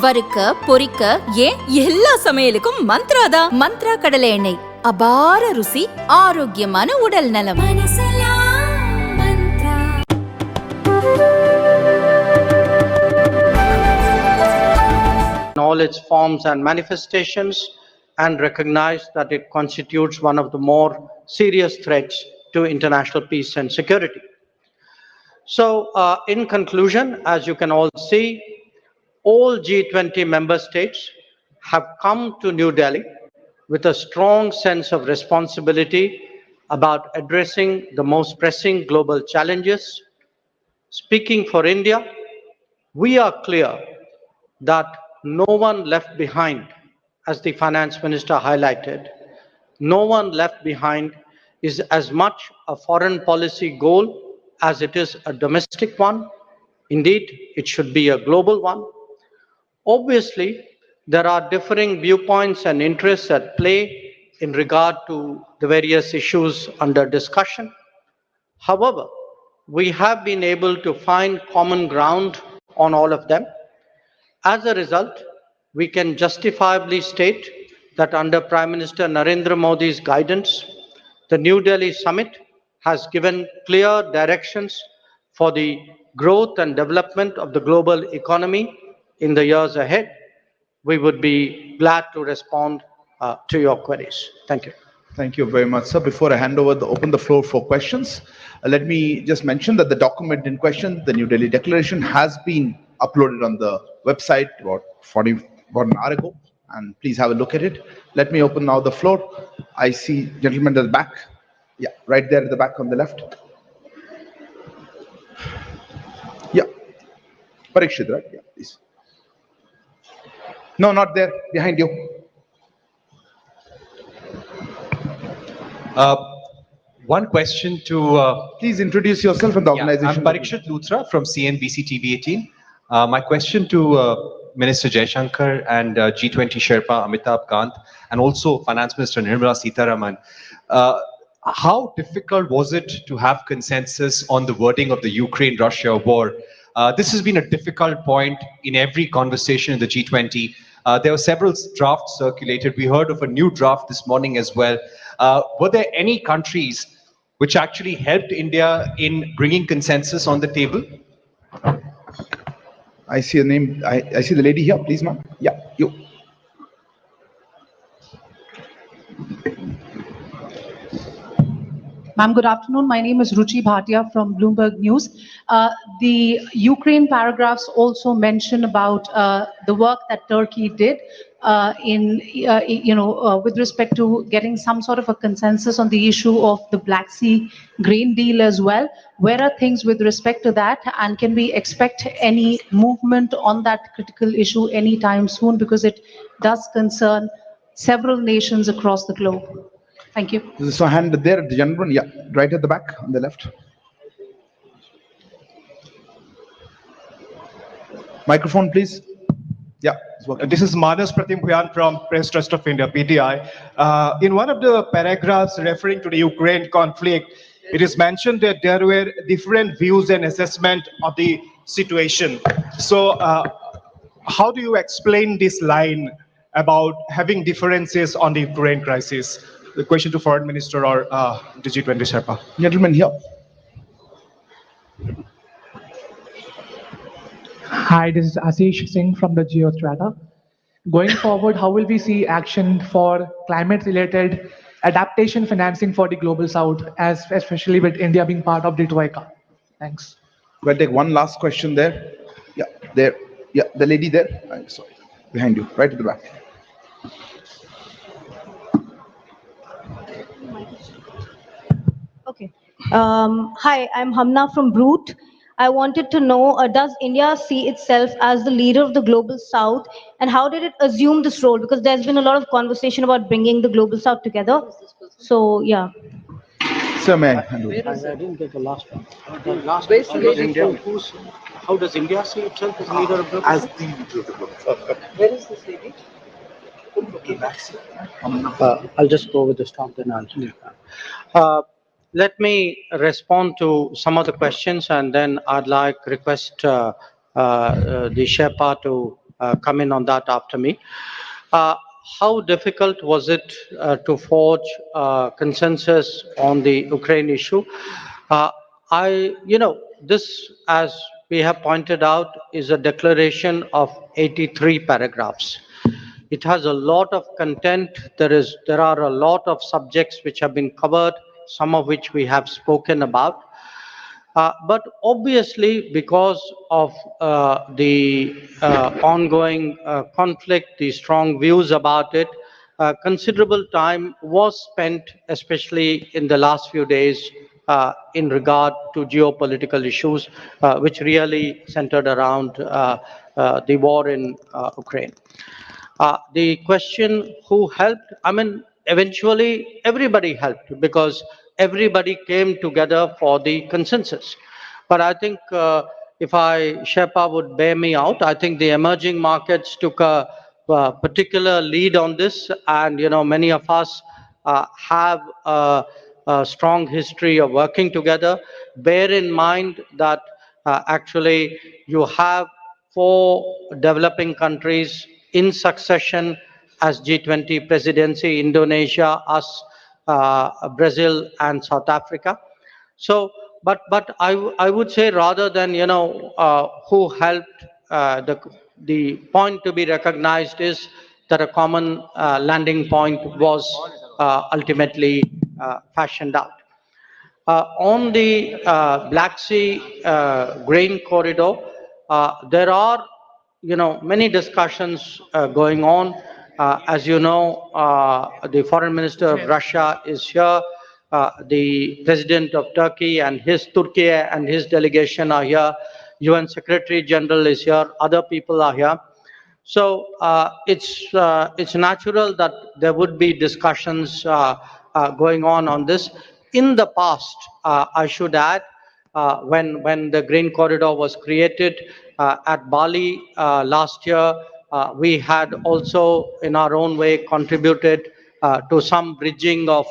வறுக்க, பொரிக்க, ஏன் எல்லா சமையலுக்கும் மந்த்ரா தான். மந்த்ரா கடலை எண்ணெய், அபார ருசி, ஆரோக்கியமான உடல் நலம். all its forms and manifestations, and recognize that it constitutes one of the more serious threats to international peace and security. So, in conclusion, as you can all see, all G20 member states have come to New Delhi with a strong sense of responsibility about addressing the most pressing global challenges. Speaking for India, we are clear that no one left behind, as the finance minister highlighted. No one left behind is as much a foreign policy goal as it is a domestic one. Indeed, it should be a global one. Obviously, there are differing viewpoints and interests at play in regard to the various issues under discussion. However, we have been able to find common ground on all of them. As a result, we can justifiably state that under Prime Minister Narendra Modi's guidance, the New Delhi summit has given clear directions for the growth and development of the global economy in the years ahead. We would be glad to respond to your queries. Thank you. Thank you very much, sir. Before I open the floor for questions, let me just mention that the document in question, the New Delhi Declaration, has been uploaded on the website about an hour ago, and please have a look at it. Let me open now the floor. I see gentlemen at the back. Yeah, right there at the back on the left. Yeah. Parikshit, right? Yeah, please. No, not there. Behind you. One question to... Please introduce yourself and the organization. I'm Parikshit Luthra from CNBC TV 18. My question to Minister Shankar and G20 Sherpa Amitabh Kant, and also Finance Minister Nirmala Sitharaman. How difficult was it to have consensus on the wording of the Ukraine-Russia war? This has been a difficult point in every conversation in the G20. There were several drafts circulated. We heard of a new draft this morning as well. Were there any countries which actually helped India in bringing consensus on the table? I see a name. I see the lady here. Please, ma'am. Yeah, you. Ma'am, good afternoon. My name is Ruchi Bhatia from Bloomberg News. The Ukraine paragraphs also mention about the work that Turkey did with respect to getting some sort of a consensus on the issue of the Black Sea grain deal as well. Where are things with respect to that, and can we expect any movement on that critical issue anytime soon, because it does concern several nations across the globe? Thank you. There's a hand there, the gentleman. Yeah, right at the back on the left. Microphone, please. Yeah. This is Manas Pratim Bhuyan from Press Trust of India, PTI. In one of the paragraphs referring to the Ukraine conflict, it is mentioned that there were different views and assessment of the situation. So how do you explain this line about having differences on the Ukraine crisis? The question to Foreign Minister or the G20 Sherpa. Gentleman here. Hi, this is Ashish Singh from the Geostrata. Going forward, how will we see action for climate-related adaptation financing for the Global South, especially with India being part of the Troika? Thanks. We'll take one last question there. Yeah, there. Yeah, the lady there. Sorry, behind you, right at the back. Okay. Hi, I'm Hamna from Brute. I wanted to know, does India see itself as the leader of the Global South, and how did it assume this role? Because there's been a lot of conversation about bringing the Global South together. So, yeah. Sir, may I didn't get the last one. The last one. How does India see itself as leader of the Global South? As the leader of the Global South. Where is this lady? I'll just go with the stop, then I'll. Let me respond to some of the questions, and then I'd like request the Sherpa to come in on that after me. How difficult was it to forge consensus on the Ukraine issue? This, as we have pointed out, is a declaration of 83 paragraphs. It has a lot of content. There are a lot of subjects which have been covered, some of which we have spoken about. But obviously, because of the ongoing conflict, the strong views about it, considerable time was spent, especially in the last few days, in regard to geopolitical issues, which really centered around the war in Ukraine. The question who helped, I mean, eventually everybody helped because everybody came together for the consensus. But I think if Sherpa would bear me out, I think the emerging markets took a particular lead on this, and many of us have a strong history of working together. Bear in mind that actually you have four developing countries in succession as G20 presidency: Indonesia, us, Brazil, and South Africa. So, but I would say, rather than who helped, the point to be recognized is that a common landing point was ultimately fashioned out. On the Black Sea grain corridor, there are many discussions going on. As you know, the foreign minister of Russia is here. The president of Turkey and his delegation are here. UN Secretary General is here. Other people are here. So it's natural that there would be discussions going on this. In the past, I should add, when the Green Corridor was created at Bali last year, we had also, in our own way, contributed to some bridging of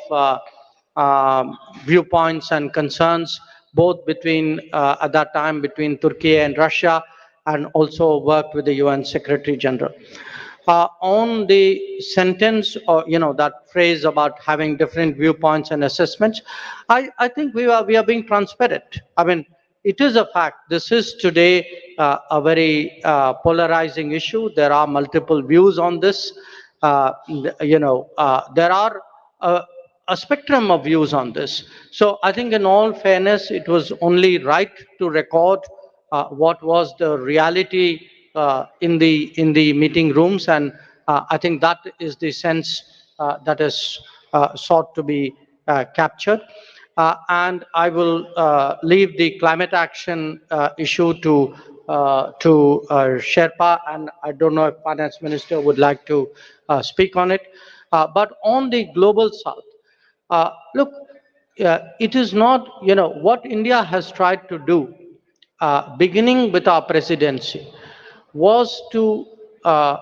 viewpoints and concerns, both between at that time between Turkey and Russia, and also worked with the UN Secretary General. On the sentence, or that phrase about having different viewpoints and assessments, I think we are being transparent. I mean, it is a fact. This is today a very polarizing issue. There are multiple views on this. There are a spectrum of views on this. So I think, in all fairness, it was only right to record what was the reality in the meeting rooms, and I think that is the sense that is sought to be captured. And I will leave the climate action issue to Sherpa, and I don't know if Finance Minister would like to speak on it. But on the global south, look, it is not, what India has tried to do, beginning with our presidency, was to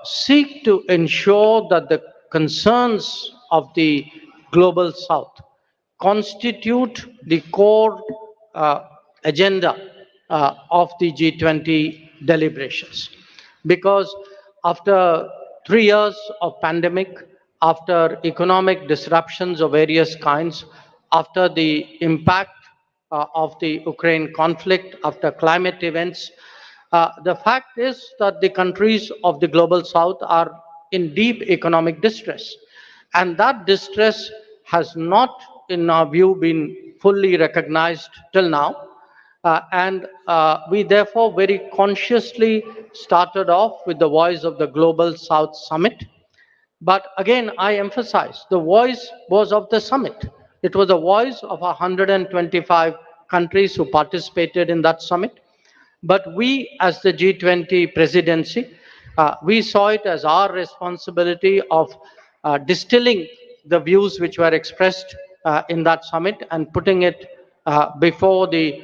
seek to ensure that the concerns of the global south constitute the core agenda of the G20 deliberations. Because after 3 years of pandemic, after economic disruptions of various kinds, after the impact of the Ukraine conflict, after climate events, the fact is that the countries of the global south are in deep economic distress. And that distress has not, in our view, been fully recognized till now. And we therefore very consciously started off with the Voice of the Global South Summit. But again, I emphasize, the voice was of the summit. It was a voice of 125 countries who participated in that summit. But we, as the G20 presidency, we saw it as our responsibility of distilling the views which were expressed in that summit and putting it before the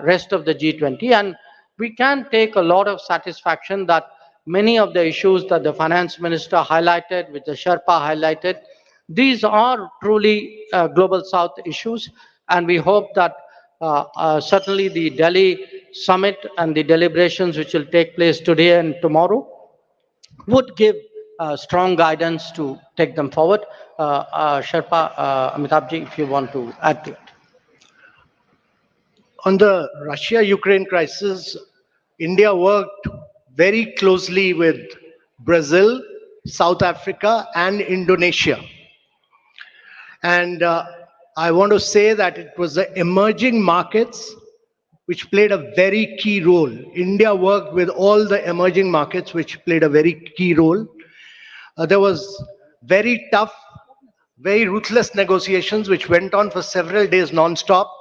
rest of the G20. And we can take a lot of satisfaction that many of the issues that the finance minister highlighted, which the Sherpa highlighted, these are truly global south issues. And we hope that certainly the Delhi summit and the deliberations which will take place today and tomorrow would give strong guidance to take them forward. Sherpa, Amitabhji, if you want to add to it. On the Russia-Ukraine crisis, India worked very closely with Brazil, South Africa, and Indonesia. And I want to say that it was the emerging markets which played a very key role. India worked with all the emerging markets which played a very key role. There was very tough, very ruthless negotiations which went on for several days non-stop.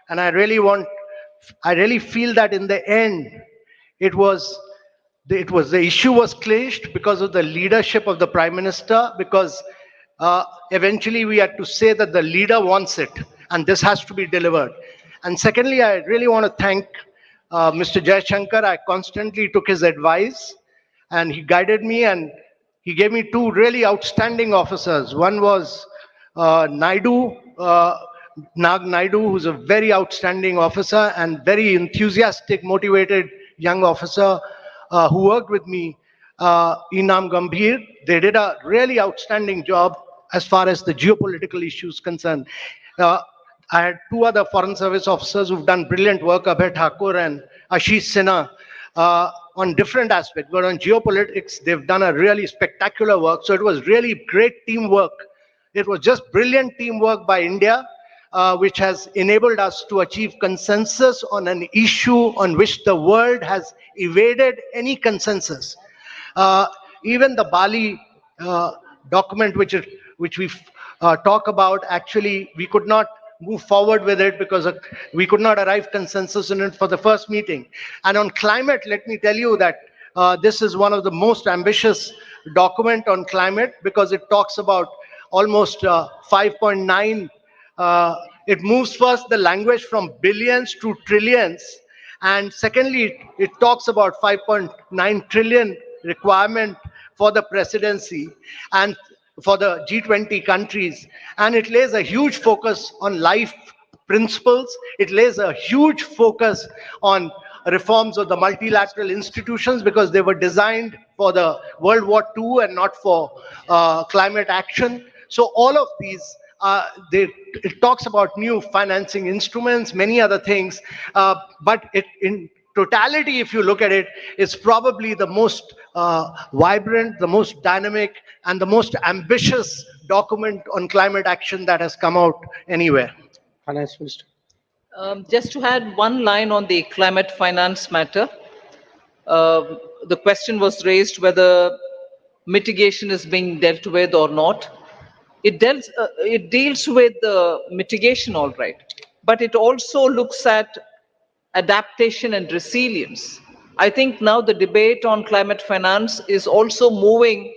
And I really feel that in the end, the issue was clinched because of the leadership of the Prime Minister, because eventually we had to say that the leader wants it and this has to be delivered. And secondly, I really want to thank Mr. Shankar. I constantly took his advice and he guided me, and he gave me two really outstanding officers. One was Naidu, Nag Naidu, who's a very outstanding officer and very enthusiastic, motivated young officer who worked with me, Inam Gambhir. They did a really outstanding job as far as the geopolitical issues concerned. I had two other foreign service officers who've done brilliant work, Abhay Thakur and Ashish Sinha, on different aspects. But on geopolitics, they've done a really spectacular work. So it was really great teamwork. It was just brilliant teamwork by India, which has enabled us to achieve consensus on an issue on which the world has evaded any consensus. Even the Bali document, which we talk about, actually, we could not move forward with it because we could not arrive consensus in it for the first meeting. And on climate, let me tell you that this is one of the most ambitious document on climate, because it talks about almost 5.9. It moves first the language from billions to trillions, and secondly, it talks about 5.9 trillion requirement for the presidency and for the G-20 countries. And it lays a huge focus on life principles. It lays a huge focus on reforms of the multilateral institutions, because they were designed for the World War II and not for climate action. So all of these, it talks about new financing instruments, many other things, but in totality, if you look at it, it's probably the most vibrant, the most dynamic, and the most ambitious document on climate action that has come out anywhere. Finance Minister. Just to add one line on the climate finance matter, the question was raised whether mitigation is being dealt with or not. It deals with the mitigation, all right, but it also looks at adaptation and resilience. I think now the debate on climate finance is also moving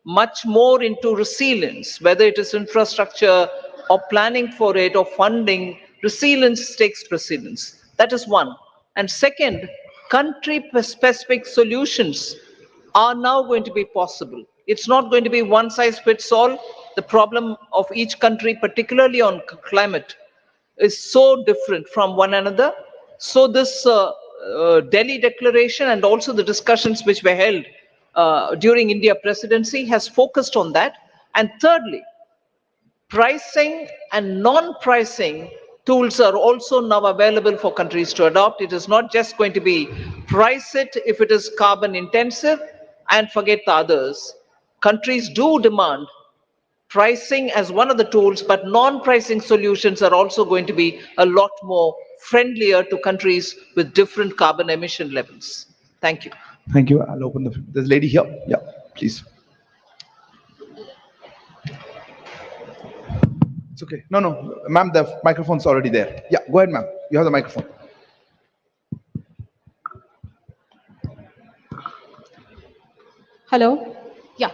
much more into resilience, whether it is infrastructure or planning for it or funding. Resilience takes precedence. That is one. And second, country-specific solutions are now going to be possible. It's not going to be one size fits all. The problem of each country, particularly on climate, is so different from one another. So this Delhi Declaration and also the discussions which were held during India presidency has focused on that. And thirdly, pricing and non-pricing tools are also now available for countries to adopt. It is not just going to be price it if it is carbon intensive and forget the others. Countries do demand pricing as one of the tools, but non-pricing solutions are also going to be a lot more friendlier to countries with different carbon emission levels. Thank you. Thank you. I'll open there's a lady here. Yeah, please. It's okay. No, ma'am, the microphone's already there. Yeah, go ahead, ma'am. You have the microphone. Hello. Yeah.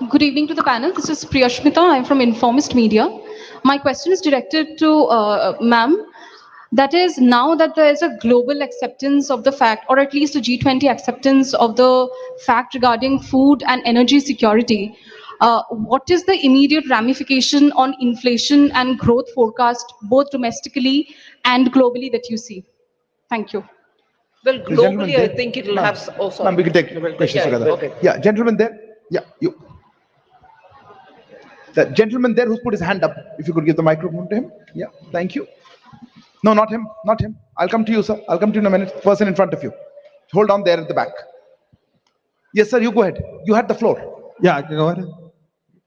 Good evening to the panel. This is Priyashmita. I'm from Informist Media. My question is directed to ma'am. That is, now that there is a global acceptance of the fact, or at least a G20 acceptance of the fact regarding food and energy security, what is the immediate ramification on inflation and growth forecast, both domestically and globally, that you see? Thank you. Well, The gentleman globally, I there. think it'll Ma'am, have, oh, sorry. Ma'am, we can take questions Yeah, together. okay. Yeah, gentleman there. Yeah, you. The gentleman there who's put his hand up, if you could give the microphone to him. Yeah, thank you. No, not him, not him. I'll come to you, sir. I'll come to you in a minute. Person in front of you. Hold on there at the back. Yes, sir, you go ahead. You had the floor. Yeah, go ahead.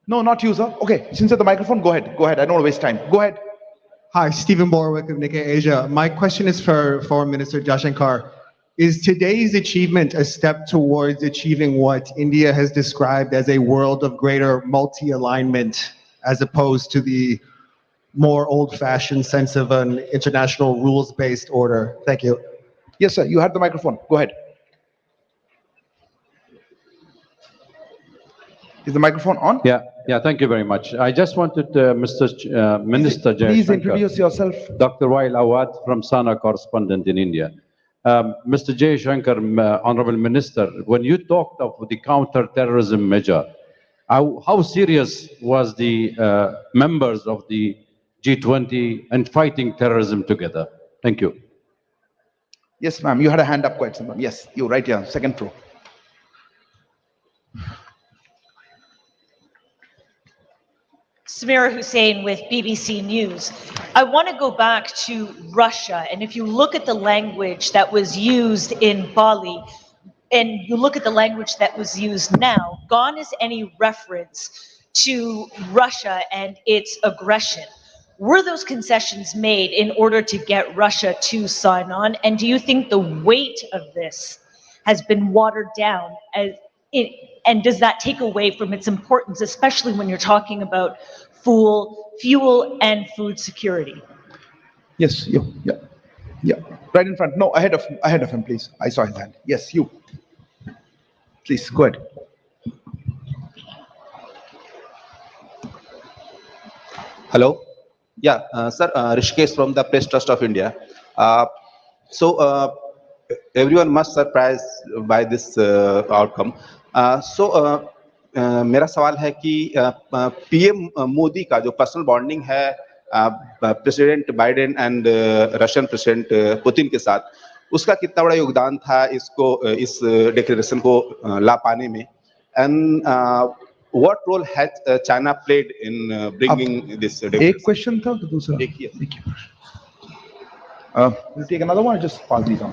No, not you, sir. Okay, since you have the microphone, go ahead. Go ahead. I don't want to waste time. Go ahead. Hi, Stephen Borwick of Nikkei Asia. My question is for Foreign Minister Jaishankar. Is today's achievement a step towards achieving what India has described as a world of greater multi-alignment, as opposed to the more old-fashioned sense of an international rules-based order? Thank you. Yes, sir. You had the microphone. Go ahead. Is the microphone on? Yeah, thank you very much. I just wanted Minister Please Jaishankar, introduce yourself. Dr. Wail Awad from Sana, correspondent in India. Mr. Jaishankar, Honorable Minister, when you talked of the counter-terrorism measure, how serious was the members of the G-20 and fighting terrorism together? Thank you. Yes, ma'am. You had a hand up quite some time. Yes, you right here, second row. Samira Hussain with BBC News. I want to go back to Russia, and if you look at the language that was used in Bali, and you look at the language that was used now, gone is any reference to Russia and its aggression. Were those concessions made in order to get Russia to sign on? And do you think the weight of this has been watered down and does that take away from its importance, especially when you're talking about fuel and food security? Yes, you. Yeah. Right in front. No, ahead of him, please. I saw his hand. Yes, you. Please, go ahead. Hello. Yeah, sir, Rishikesh from the Press Trust of India. Everyone must surprised by this outcome. मेरा सवाल है कि PM Modi का जो personal bonding है president Biden and Russian president Putin के साथ, उसका कितना बड़ा योगदान था इस डिक्लेरेशन को ला पाने में, and what role has China played in bringing this declaration? एक क्वेश्चन था तो दूसरा देखिए we'll take another one or just pass these on?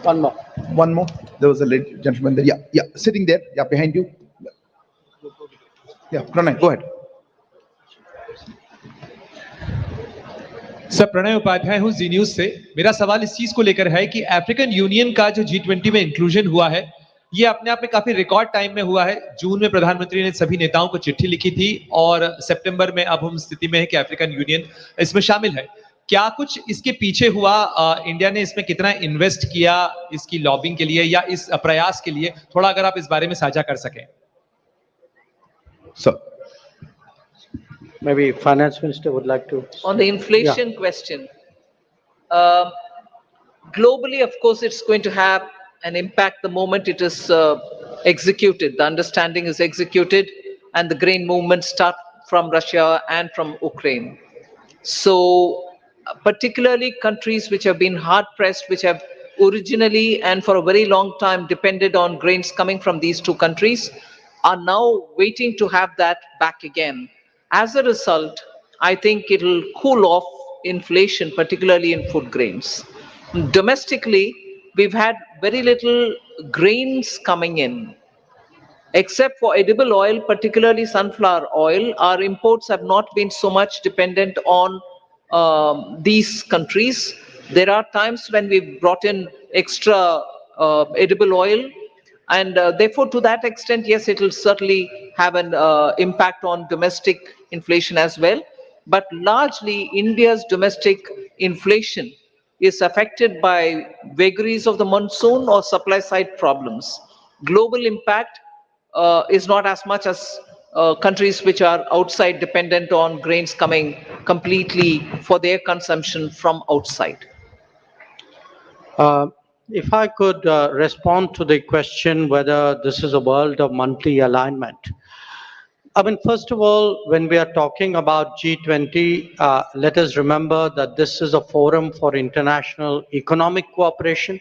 One more. There was a gentleman there. Yeah, sitting there. Yeah, behind you. Yeah, Pranay, go ahead. Sir, Pranay Upadhyay हूं Zee news से। मेरा सवाल इस चीज को लेकर है कि अफ्रीकन यूनियन का जो G20 में इंक्लूजन हुआ है, ये अपने आप में काफी रिकॉर्ड टाइम में हुआ है। जून में प्रधानमंत्री ने सभी नेताओं को चिट्ठी लिखी थी और सितंबर में अब हम स्थिति में है कि अफ्रीकन यूनियन इसमें शामिल है। क्या कुछ इसके पीछे हुआ? इंडिया ने इसमें कितना इन्वेस्ट किया इसकी लॉबिंग के लिए या इस प्रयास के लिए? थोड़ा अगर आप इस बारे में साझा कर सकें। Sir. Maybe Finance Minister would like to. On the inflation question, globally, of course, it's going to have an impact the moment it is executed. The understanding is executed and the grain movements start from Russia and from Ukraine. So particularly countries which have been hard pressed, which have originally and for a very long time depended on grains coming from these two countries, are now waiting to have that back again. As a result, I think it'll cool off inflation, particularly in food grains. Domestically, we've had very little grains coming in. Except for edible oil, particularly sunflower oil, our imports have not been so much dependent on these countries. There are times when we've brought in extra edible oil, and therefore to that extent, yes, it will certainly have an impact on domestic inflation as well. But largely, India's domestic inflation is affected by vagaries of the monsoon or supply side problems. Global impact is not as much as countries which are outside dependent on grains coming completely for their consumption from outside. If I could respond to the question whether this is a world of monthly alignment. I mean, first of all, when we are talking about G20, let us remember that this is a forum for international economic cooperation.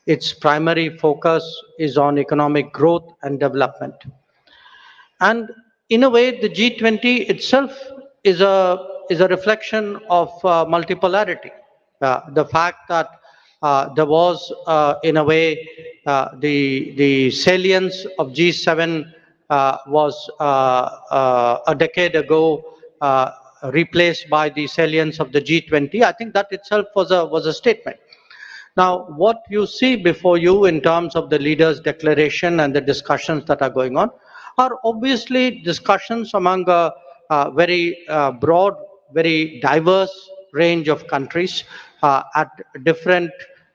its primary focus is on economic growth and development. And in a way, the G20 itself is a reflection of multipolarity. The fact that there was, in a way, the salience of G7 was a decade ago replaced by the salience of the G20. I think that itself was a statement. Now, what you see before you in terms of the leaders' declaration and the discussions that are going on are obviously discussions among a very broad, very diverse range of countries at different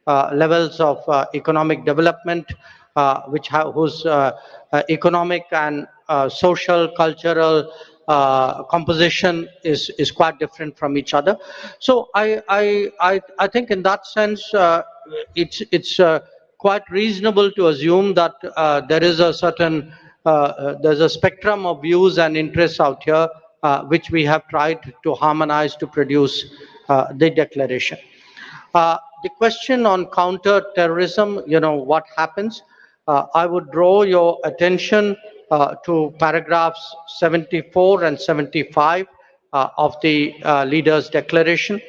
levels of economic development, whose economic and social, cultural composition is quite different from each other. So I think in that sense, it's quite reasonable to assume that there is a certain there's a spectrum of views and interests out here, which we have tried to harmonize to produce the declaration. The question on counter-terrorism, what happens? I would draw your attention to paragraphs 74 and 75 of the leaders' declaration.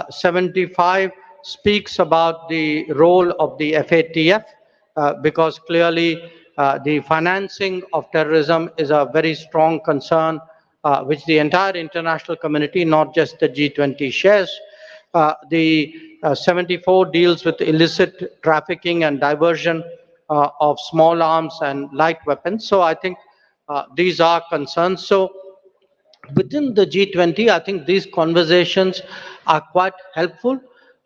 75 speaks about the role of the FATF because clearly the financing of terrorism is a very strong concern which the entire international community, not just the G20, shares. The 74 deals with illicit trafficking and diversion of small arms and light weapons. So I think these are concerns. So within the G20, I think these conversations are quite helpful,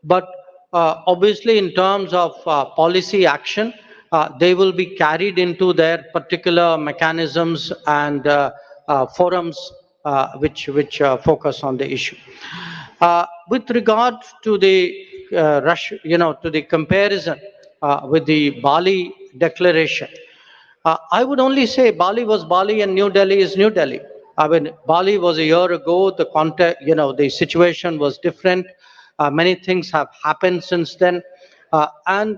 but obviously in terms of policy action, they will be carried into their particular mechanisms and forums which focus on the issue. With regard to the to the comparison with the Bali declaration, I would only say Bali was Bali and New Delhi is New Delhi. I mean, Bali was a year ago. The context, the situation was different. Many things have happened since then, and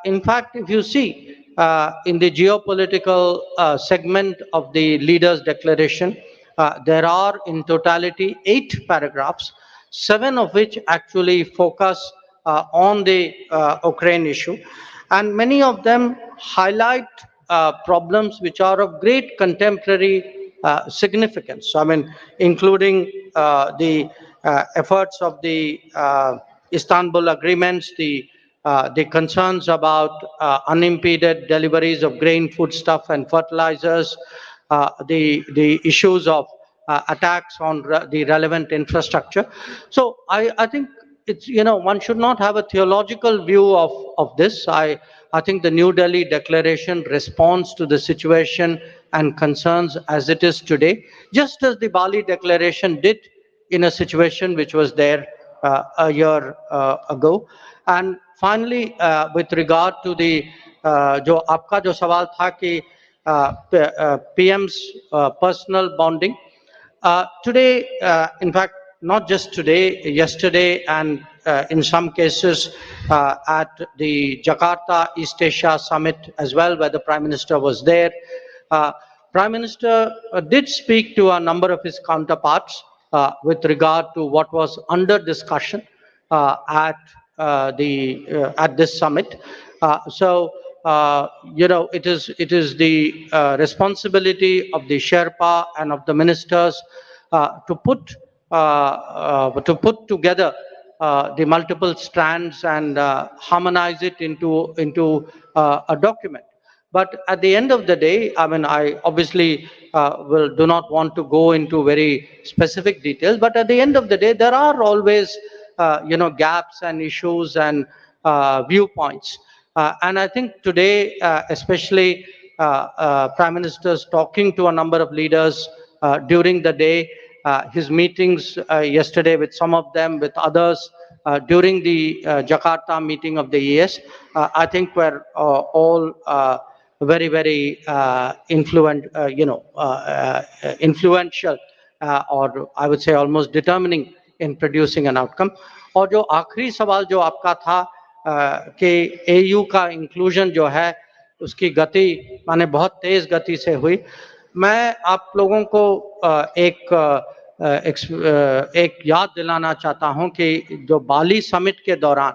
in fact, if you see in the geopolitical segment of the leaders' declaration, there are in totality 8 paragraphs, 7 of which actually focus on the Ukraine issue, and many of them highlight problems which are of great contemporary significance. I mean, including the efforts of the Istanbul agreements, the concerns about unimpeded deliveries of grain, foodstuff, and fertilizers, the issues of attacks on the relevant infrastructure. So I think it's, one should not have a theological view of this. I think the New Delhi Declaration responds to the situation and concerns as it is today, just as the Bali Declaration did in a situation which was there a year ago. And finally, with regard to the जो आपका जो सवाल था कि PM's personal bonding, today, in fact, not just today, yesterday, and in some cases at the Jakarta East Asia Summit as well, where the Prime Minister was there. Prime Minister did speak to a number of his counterparts with regard to what was under discussion at this summit. It is the responsibility of the Sherpa and of the ministers to put together the multiple strands and harmonize it into a document. But at the end of the day, I mean, I obviously do not want to go into very specific details, but at the end of the day, there are always gaps and issues and viewpoints. And I think today, especially Prime Minister's talking to a number of leaders during the day, his meetings yesterday with some of them, with others during the Jakarta meeting of the ES, I think were all very, very influential, or I would say almost determining in producing an outcome. और जो आखिरी सवाल जो आपका था कि AU का inclusion जो है उसकी गति माने बहुत तेज गति से हुई। मैं आप लोगों को एक याद दिलाना चाहता हूं कि जो बाली समिट के दौरान,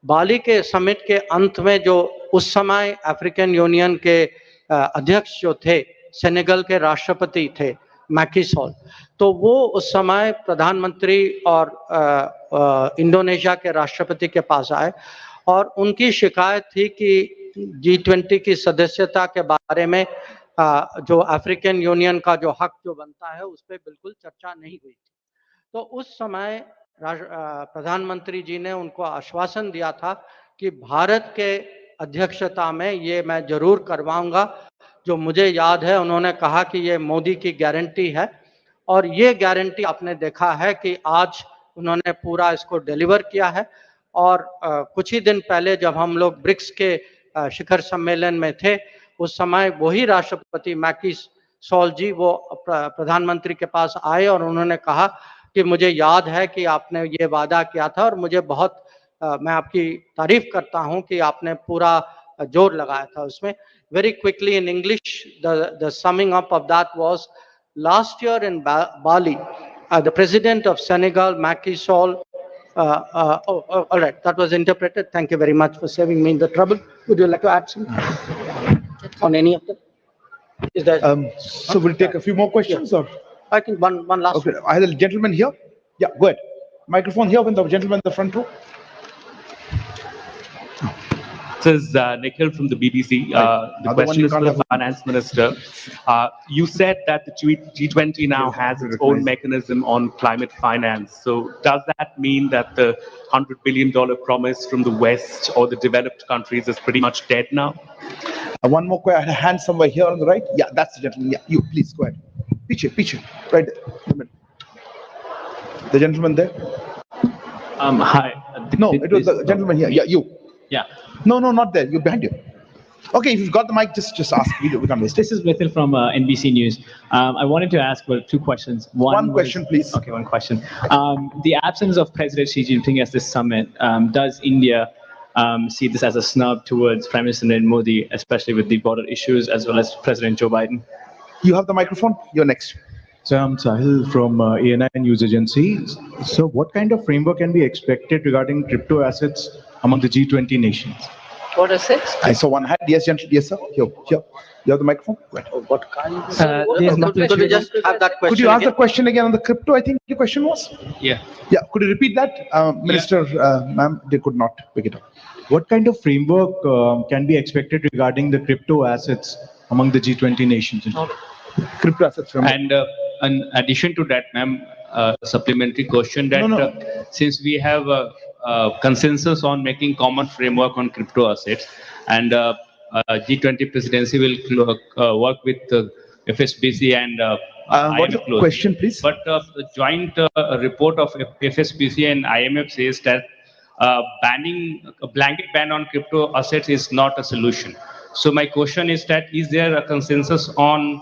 बाली के समिट के अंत में जो उस समय अफ्रीकन यूनियन के अध्यक्ष जो थे, सेनेगल के राष्ट्रपति थे मैकी सॉल, तो वो उस समय प्रधानमंत्री और इंडोनेशिया के राष्ट्रपति के पास आए और उनकी शिकायत थी कि G20 की सदस्यता के बारे में जो अफ्रीकन यूनियन का जो हक जो बनता है उस पर बिल्कुल चर्चा नहीं हुई थी। तो उस समय प्रधानमंत्री जी ने उनको आश्वासन दिया था कि भारत के अध्यक्षता में ये मैं जरूर करवाऊंगा। जो मुझे याद है उन्होंने कहा कि ये मोदी की गारंटी है और ये गारंटी आपने देखा है कि आज उन्होंने पूरा इसको डिलीवर किया है। और कुछ ही दिन पहले जब हम लोग ब्रिक्स के शिखर सम्मेलन में थे उस समय वही राष्ट्रपति मैकी सॉल जी वो प्रधानमंत्री के पास आए और उन्होंने कहा कि मुझे याद है कि आपने ये वादा किया था और मुझे बहुत मैं आपकी तारीफ करता हूं कि आपने पूरा जोर लगाया था उसमें। Very quickly in English, the summing up of that was last year in Bali, the president of Senegal, Macky Sall, all right, that was interpreted. Thank you very much for saving me the trouble. Would you like to add something on any of them? Is there? So we'll take a few more questions, or I think one last. Okay, I have a gentleman here. Yeah, go ahead. Microphone here with the gentleman in the front row. This is Nikhil from the BBC. The question is for the finance minister. You said that the G20 now has its own mechanism on climate finance. So does that mean that the $100 billion promise from the West or the developed countries is pretty much dead now? One more question. I had a hand somewhere here on the right. Yeah, that's the gentleman. Yeah, you please go ahead. Piche, right there. The gentleman there. Hi. No, it was the gentleman here. Yeah, you. Yeah. No, not there. You're behind you. Okay, if you've got the mic, just ask. We can't waste. This is Mithil from NBC News. I wanted to ask two questions. One question, please. Okay, one question. The absence of President Xi Jinping at this summit, does India see this as a snub towards Prime Minister Narendra Modi, especially with the border issues, as well as President Joe Biden? You have the microphone. You're next. So I'm Sahil from ANI News Agency. So what kind of framework can be expected regarding crypto assets among the G20 nations? What assets? I saw one hand. Yes, gentleman. Yes, sir. Here. You have the microphone? Right. What kind? Could you just have that question? Could you ask the question again on the crypto? I think your question was. Yeah. Yeah. Could you repeat that, Minister? Ma'am, they could not pick it up. What kind of framework can be expected regarding the crypto assets among the G20 nations? Crypto assets from. And in addition to that, ma'am, supplementary question that since we have a consensus on making common framework on crypto assets, and G20 presidency will work with FSBC and what's the IMF question, please? But the joint report of FSBC and IMF says that banning a blanket ban on crypto assets is not a solution. So my question is that is there a consensus on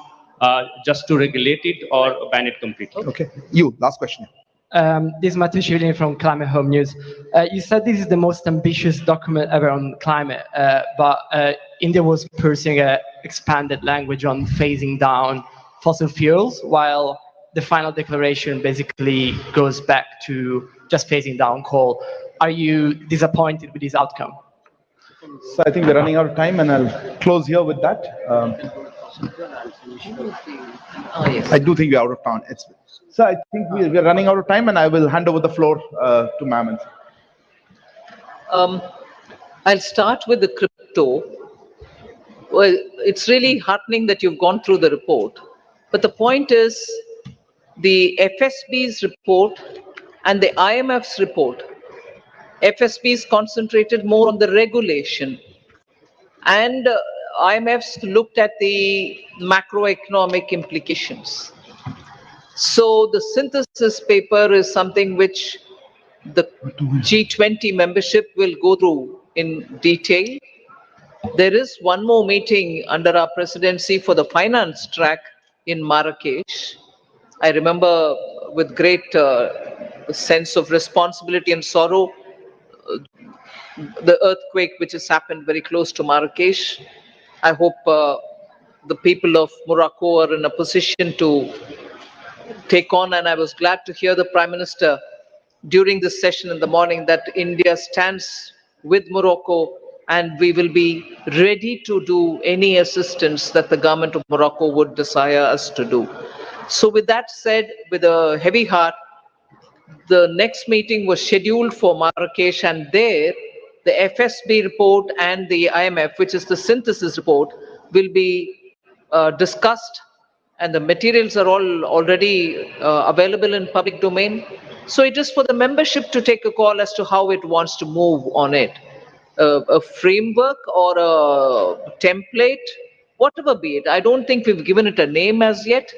just to regulate it or ban it completely? Okay, you last question. This is Matthew Shilin from Climate Home News. You said this is the most ambitious document ever on climate, but India was pursuing an expanded language on phasing down fossil fuels, while the final declaration basically goes back to just phasing down coal. Are you disappointed with this outcome? So I think we're running out of time, and I'll close here with that. I do think we're out of time. So I think we're running out of time, and I will hand over the floor to ma'am. I'll start with the crypto. Well, it's really heartening that you've gone through the report. But the point is, the FSB's report and the IMF's report, FSB's concentrated more on the regulation, and IMF's looked at the macroeconomic implications. So the synthesis paper is something which the G20 membership will go through in detail. There is one more meeting under our presidency for the finance track in Marrakesh. I remember with great sense of responsibility and sorrow, the earthquake which has happened very close to Marrakesh. I hope the people of Morocco are in a position to take on, and I was glad to hear the Prime Minister during this session in the morning that India stands with Morocco and we will be ready to do any assistance that the government of Morocco would desire us to do. So with that said, with a heavy heart, the next meeting was scheduled for Marrakesh, and there the FSB report and the IMF, which is the synthesis report, will be discussed, and the materials are all already available in public domain. So it is for the membership to take a call as to how it wants to move on it. A framework or a template, whatever be it. I don't think we've given it a name as yet.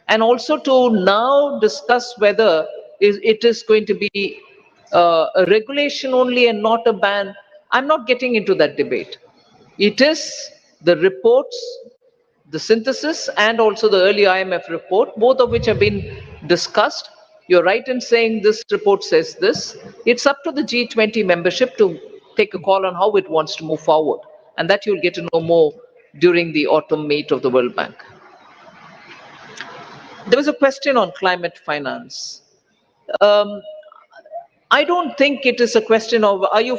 And also to now discuss whether it is going to be a regulation only and not a ban. I'm not getting into that debate. It is the reports, the synthesis, and also the early IMF report, both of which have been discussed. You're right in saying this report says this. It's up to the G20 membership to take a call on how it wants to move forward. And that you'll get to know more during the autumn meet of the World Bank. There was a question on climate finance. I don't think it is a question of, are you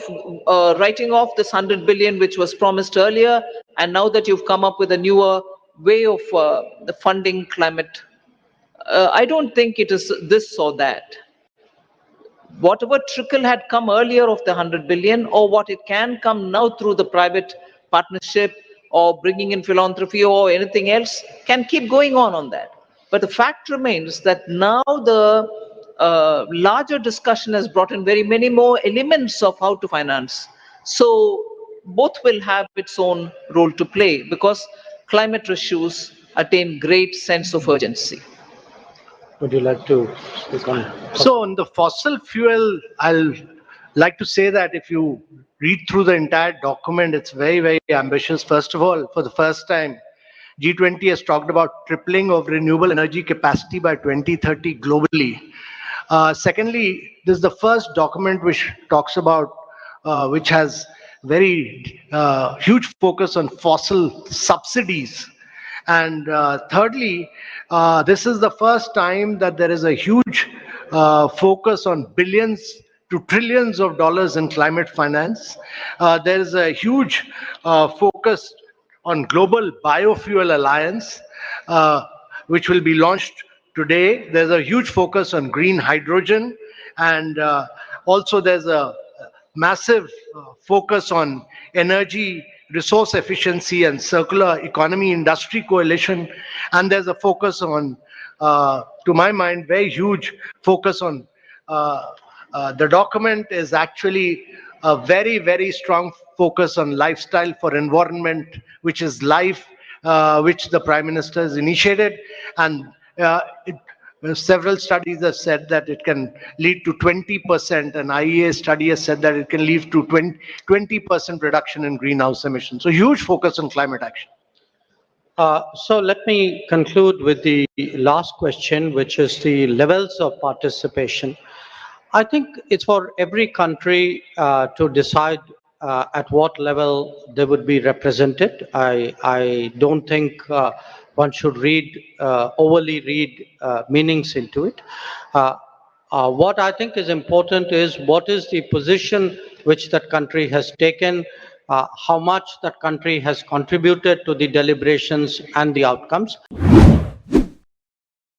writing off this 100 billion which was promised earlier, and now that you've come up with a newer way of the funding climate? I don't think it is this or that. Whatever trickle had come earlier of the 100 billion, or what it can come now through the private partnership or bringing in philanthropy or anything else, can keep going on that. But the fact remains that now the larger discussion has brought in very many more elements of how to finance. So both will have its own role to play because climate issues attain great sense of urgency. Would you like to speak on? So on the fossil fuel, I'll like to say that if you read through the entire document, it's very, very ambitious. First of all, for the first time, G20 has talked about tripling of renewable energy capacity by 2030 globally. Secondly, this is the first document which talks about, which has very huge focus on fossil subsidies. And thirdly, this is the first time that there is a huge focus on billions to trillions of dollars in climate finance. There is a huge focus on Global Biofuel Alliance, which will be launched today. There's a huge focus on green hydrogen, and also there's a massive focus on energy resource efficiency and circular economy industry coalition, and there's a focus on, to my mind, very huge focus on the document is actually a very, very strong focus on lifestyle for environment, which is life, which the Prime Minister has initiated, and several studies have said that it can lead to 20%, and IEA study has said that it can lead to 20% reduction in greenhouse emissions. So huge focus on climate action. So let me conclude with the last question, which is the levels of participation. I think it's for every country to decide at what level they would be represented. I don't think one should overly read meanings into it. What I think is important is what is the position which that country has taken, how much that country has contributed to the deliberations and the outcomes.